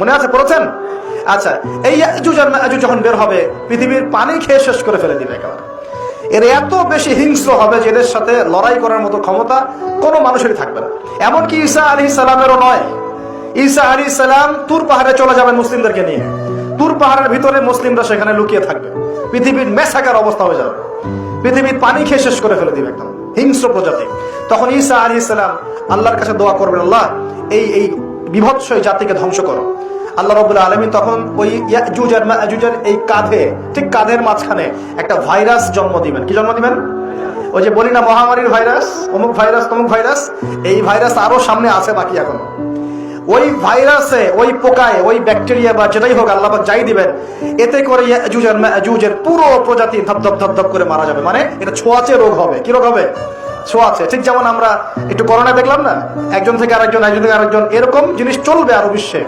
মনে আছে, পড়েছেন? আচ্ছা, এই ইয়াজুজ আর মাজুজ যখন বের হবে, পৃথিবীর পানি খেয়ে শেষ করে ফেলে দিবে একেবারে। এর এত বেশি হিংস্র হবে যে এদের সাথে লড়াই করার মতো ক্ষমতা কোনো মানুষেরই থাকবে না। এমনকি ঈসা আলাইহিস সালামেরও নয়। ঈসা আলাইহিস সালাম তুর পাহাড়ে চলে যাবেন মুসলিমদেরকে নিয়ে। তুর পাহাড়ের ভিতরে মুসলিমরা সেখানে লুকিয়ে থাকবে। পৃথিবীর মেসাকার অবস্থা হয়ে যাবে, পৃথিবীর পানি খেয়ে শেষ করে ফেলে দিবে একদম হিংস্র প্রজাতি। তখন ঈসা আলাইহিস সালাম আল্লাহর কাছে দোয়া করবেন, আল্লাহ এই বিভৎস জাতিকে ধ্বংস করো। আল্লাহ রাব্বুল আলামিন তখন ওই ইয়াজুজ আর মাজুজের এই কাঁধে, ঠিক কাঁধের মাঝখানে একটা ভাইরাস জন্ম দিবেন। কি জন্ম দিবেন? ওই যে বলি না মহামারীর ভাইরাস, অমুক ভাইরাস তমুক ভাইরাস, এই ভাইরাস আরো সামনে আছে বাকি এখন। ওই ভাইরাসে, ওই পোকায়, ওই ব্যাকটেরিয়া বা যেটাই হোক আল্লাহ পাক যাই দিবেন, এতে করে ইয়াজুজ আর মাজুজের পুরো প্রজাতি ধপধপ ধপধপ করে মারা যাবে। মানে এটা ছোঁয়াচে রোগ হবে। কি রোগ হবে? ছোঁয়াচে। ঠিক যেমন আমরা একটু করোনা দেখলাম না, একজন থেকে আরেকজন, একজন থেকে আরেকজন, এরকম জিনিস চলবে আরো বিশ্বে।